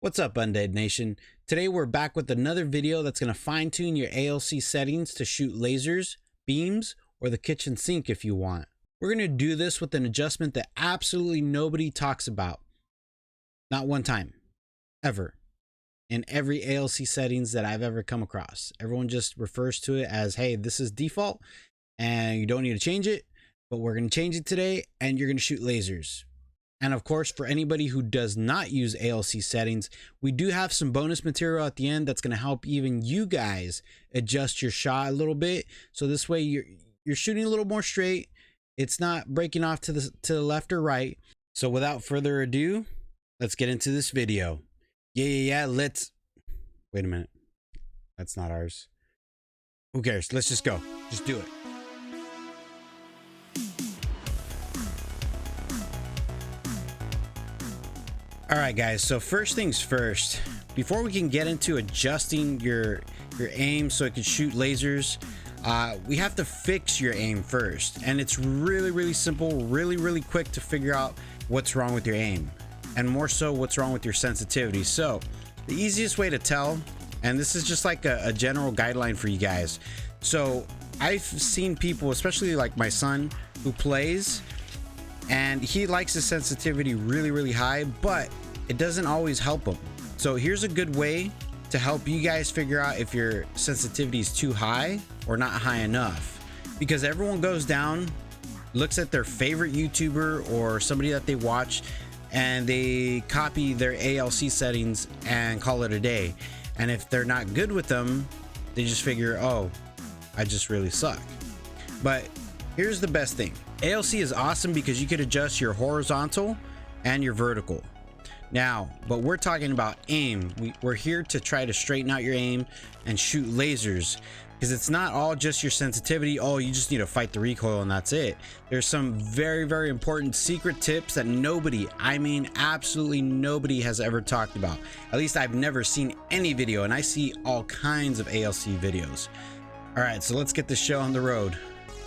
What's up, Undead Nation? Today we're back with another video that's going to fine-tune your ALC settings to shoot lasers, beams, or the kitchen sink if you want. We're going to do this with an adjustment that absolutely nobody talks about. Not one time. Ever. In every ALC settings that I've ever come across. Everyone just refers to it as, hey, this is default and you don't need to change it, but we're going to change it today and you're going to shoot lasers. And of course, for anybody who does not use ALC settings, we do have some bonus material at the end that's going to help even you guys adjust your shot a little bit. So this way you're shooting a little more straight. It's not breaking off to the left or right. So without further ado, let's get into this video. Yeah, let's... Wait a minute. That's not ours. Who cares? Let's just go. Just do it. All right, guys, so first things first, before we can get into adjusting your aim so it can shoot lasers, we have to fix your aim first. And it's really simple, really quick to figure out what's wrong with your aim, and more so what's wrong with your sensitivity. So the easiest way to tell, and this is just like a general guideline for you guys. So I've seen people, especially like my son who plays, and he likes his sensitivity really high, but it doesn't always help him. So here's a good way to help you guys figure out if your sensitivity is too high or not high enough, because everyone goes down, looks at their favorite YouTuber or somebody that they watch, and they copy their ALC settings and call it a day. And if they're not good with them, they just figure, oh, I just really suck. But here's the best thing. ALC is awesome because you could adjust your horizontal and your vertical. Now, but we're talking about aim. We're here to try to straighten out your aim and shoot lasers, because it's not all just your sensitivity. Oh, you just need to fight the recoil and that's it. There's some very important secret tips that nobody, I mean absolutely nobody, has ever talked about. At least I've never seen any video, and I see all kinds of ALC videos. All right, so let's get this show on the road.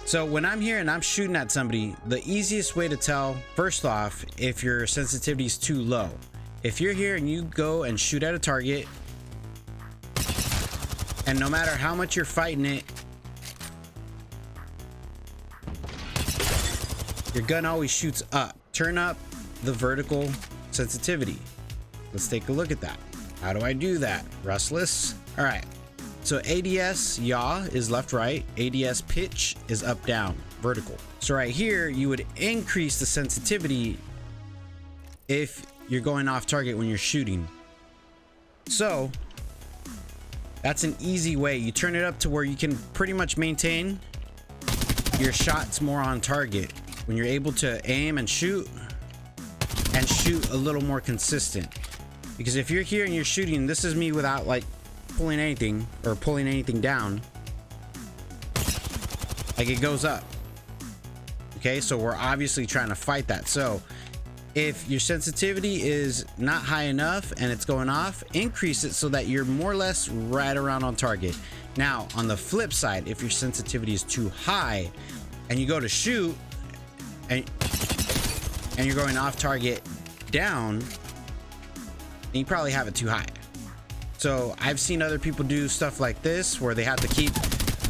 So when I'm here and I'm shooting at somebody, the easiest way to tell, first off, if your sensitivity is too low. If you're here and you go and shoot at a target, and no matter how much you're fighting it, your gun always shoots up. Turn up the vertical sensitivity. Let's take a look at that. How do I do that? Restless. All right. So ADS yaw is left right, ADS pitch is up down, vertical. So right here you would increase the sensitivity if you're going off target when you're shooting. So that's an easy way. You turn it up to where you can pretty much maintain your shots more on target when you're able to aim and shoot a little more consistent. Because if you're here and you're shooting, this is me without like pulling anything or pulling anything down, like it goes up. Okay, so we're obviously trying to fight that. So if your sensitivity is not high enough and it's going off, increase it so that you're more or less right around on target. Now on the flip side, if your sensitivity is too high and you go to shoot and you're going off target down, then you probably have it too high. So I've seen other people do stuff like this where they have to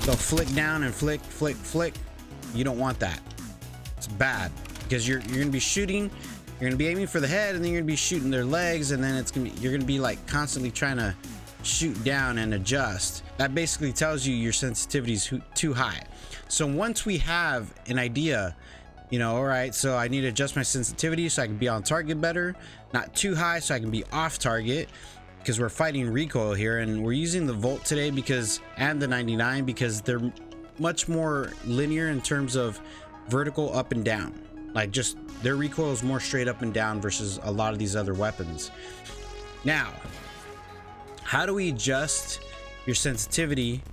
they'll flick down and flick. You don't want that. It's bad, because you're gonna be shooting, you're gonna be aiming for the head, and then you're gonna be shooting their legs, and then you're gonna be like constantly trying to shoot down and adjust. That basically tells you your sensitivity is too high. So once we have an idea, you know, all right, so I need to adjust my sensitivity so I can be on target better, not too high so I can be off target, because we're fighting recoil here, and we're using the Volt today and the 99 because they're much more linear in terms of vertical up and down. Like, just their recoil is more straight up and down versus a lot of these other weapons. Now, how do we adjust your sensitivity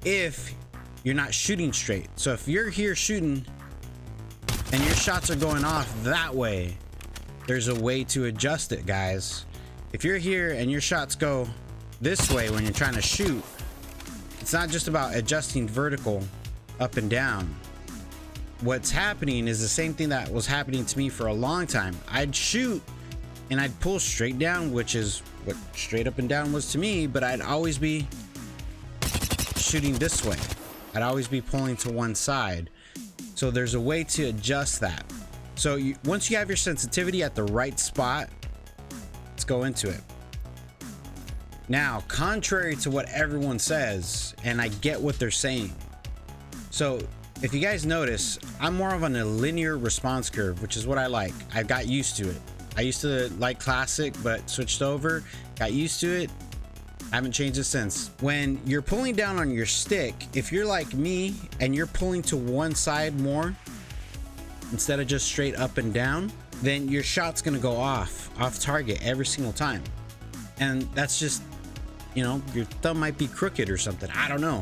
if you're not shooting straight? So if you're here shooting and your shots are going off that way, there's a way to adjust it, guys. If you're here and your shots go this way when you're trying to shoot, it's not just about adjusting vertical up and down. What's happening is the same thing that was happening to me for a long time. I'd shoot and I'd pull straight down, which is what straight up and down was to me, but I'd always be shooting this way. I'd always be pulling to one side. So there's a way to adjust that. So once you have your sensitivity at the right spot, let's go into it. Now, contrary to what everyone says, and I get what they're saying. So if you guys notice, I'm more of on a linear response curve, which is what I like. I got used to it. I used to like classic, but switched over, got used to it. I haven't changed it since. When you're pulling down on your stick, if you're like me and you're pulling to one side more instead of just straight up and down, then your shot's gonna go off target every single time. And that's just, you know, your thumb might be crooked or something. I don't know.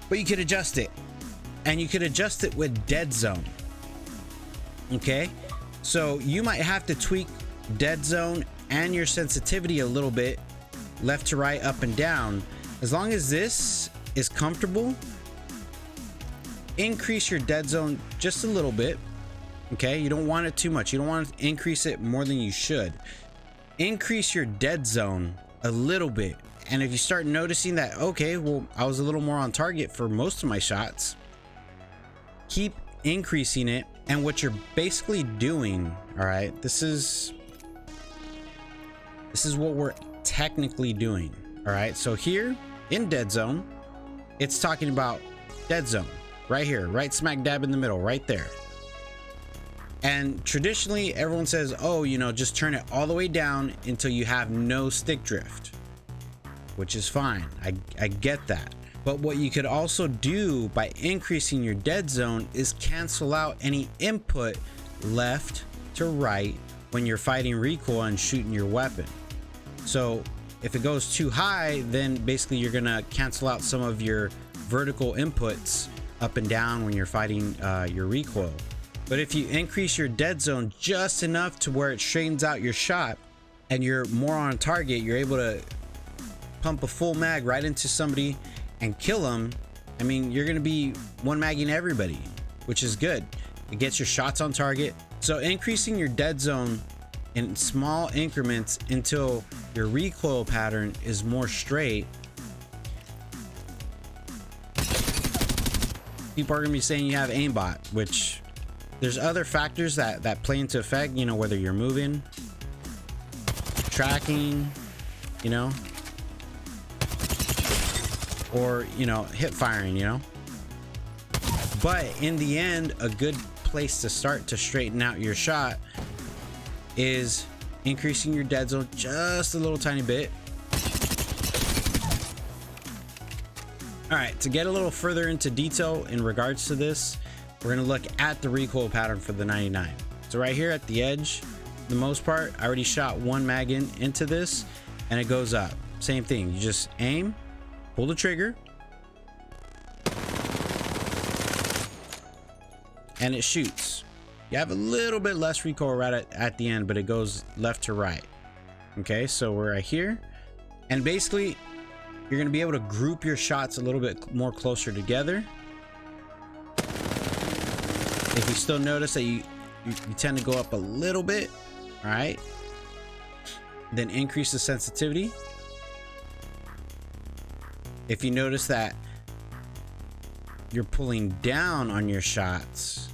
But you could adjust it. And you could adjust it with Deadzone. Okay? So you might have to tweak Deadzone and your sensitivity a little bit, left to right, up and down. As long as this is comfortable, increase your Deadzone just a little bit. Okay, you don't want it too much. You don't want to increase it more than you should. Increase your Deadzone a little bit, and if you start noticing that, okay, well, I was a little more on target for most of my shots, keep increasing it. And what you're basically doing, all right, this is what we're technically doing. All right, so here in Deadzone, it's talking about Deadzone right here, right smack dab in the middle, right there. And traditionally everyone says, oh, you know, just turn it all the way down until you have no stick drift, which is fine. I get that. But what you could also do by increasing your Deadzone is cancel out any input left to right when you're fighting recoil and shooting your weapon. So if it goes too high, then basically you're gonna cancel out some of your vertical inputs up and down when you're fighting your recoil. But if you increase your Deadzone just enough to where it straightens out your shot and you're more on target, you're able to pump a full mag right into somebody and kill them. I mean, you're gonna be one magging everybody, which is good. It gets your shots on target. So increasing your Deadzone in small increments until your recoil pattern is more straight. People are gonna be saying you have aimbot, which there's other factors that play into effect, you know, whether you're moving, tracking, you know, or, you know, hip firing, you know. But in the end, a good place to start to straighten out your shot is increasing your Deadzone just a little tiny bit. All right, to get a little further into detail in regards to this, we're gonna look at the recoil pattern for the 99. So right here at the edge, for the most part, I already shot one mag into this and it goes up. Same thing, you just aim, pull the trigger, and it shoots. You have a little bit less recoil right at the end, but it goes left to right. Okay, so we're right here. And basically, you're gonna be able to group your shots a little bit more closer together. If you still notice that you tend to go up a little bit, all right, then increase the sensitivity. If you notice that you're pulling down on your shots,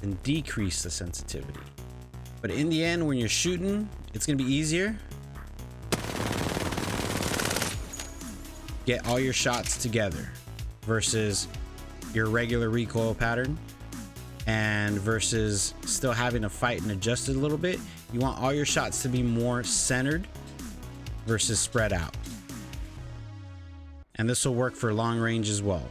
then decrease the sensitivity. But in the end, when you're shooting, it's gonna be easier. Get all your shots together versus your regular recoil pattern, and versus still having to fight and adjust it a little bit. You want all your shots to be more centered versus spread out. And this will work for long range as well.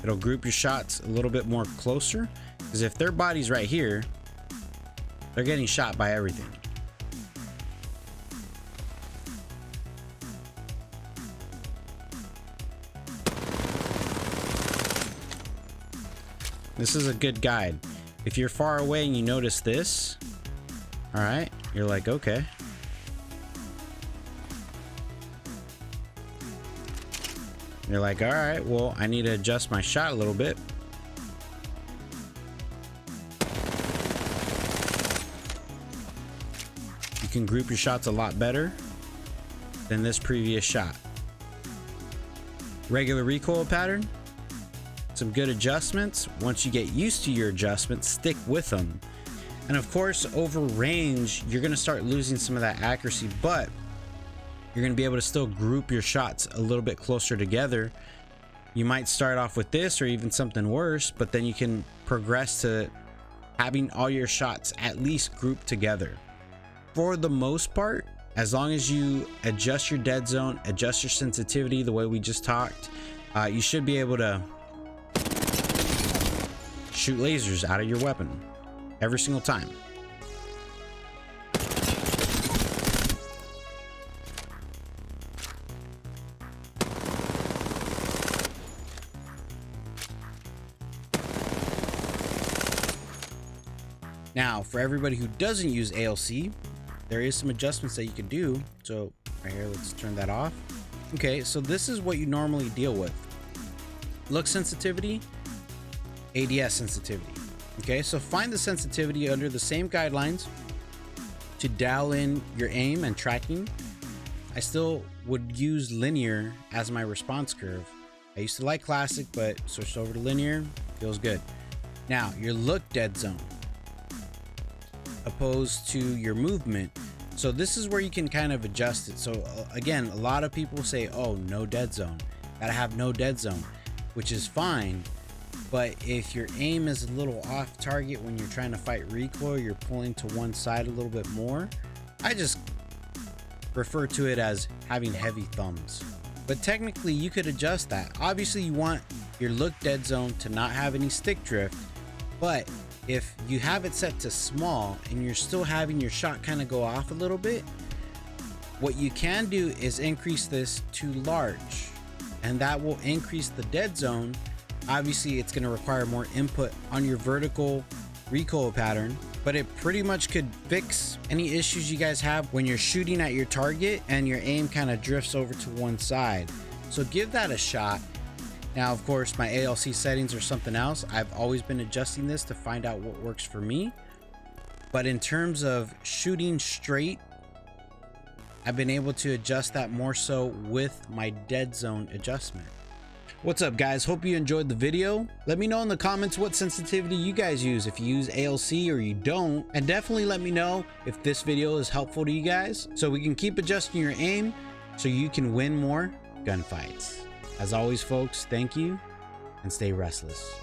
It'll group your shots a little bit more closer, because if their body's right here, they're getting shot by everything. This is a good guide. If you're far away and you notice this, all right, you're like, okay. You're like, all right, well, I need to adjust my shot a little bit. You can group your shots a lot better than this previous shot. Regular recoil pattern, some good adjustments. Once you get used to your adjustments, stick with them. And of course, over range, you're going to start losing some of that accuracy, but you're going to be able to still group your shots a little bit closer together. You might start off with this or even something worse, but then you can progress to having all your shots at least grouped together. For the most part, as long as you adjust your dead zone, adjust your sensitivity the way we just talked, you should be able to shoot lasers out of your weapon every single time. Now, for everybody who doesn't use ALC, there is some adjustments that you can do. So right here, let's turn that off. Okay, so this is what you normally deal with. Look sensitivity, ADS sensitivity. Okay, so find the sensitivity under the same guidelines to dial in your aim and tracking. I still would use linear as my response curve. I used to like classic, but switched over to linear, feels good. Now, your look dead zone opposed to your movement. So this is where you can kind of adjust it. So again, a lot of people say, oh, no dead zone, gotta have no dead zone, which is fine. But if your aim is a little off target when you're trying to fight recoil, you're pulling to one side a little bit more, I just refer to it as having heavy thumbs. But technically you could adjust that. Obviously you want your look dead zone to not have any stick drift, but if you have it set to small and you're still having your shot kind of go off a little bit, what you can do is increase this to large, and that will increase the dead zone. Obviously it's going to require more input on your vertical recoil pattern, but it pretty much could fix any issues you guys have when you're shooting at your target and your aim kind of drifts over to one side. So give that a shot. Now, of course, my ALC settings are something else. I've always been adjusting this to find out what works for me. But in terms of shooting straight, I've been able to adjust that more so with my dead zone adjustment. What's up, guys? Hope you enjoyed the video. Let me know in the comments what sensitivity you guys use, if you use ALC or you don't. And definitely let me know if this video is helpful to you guys, so we can keep adjusting your aim so you can win more gunfights. As always, folks, thank you and stay restless.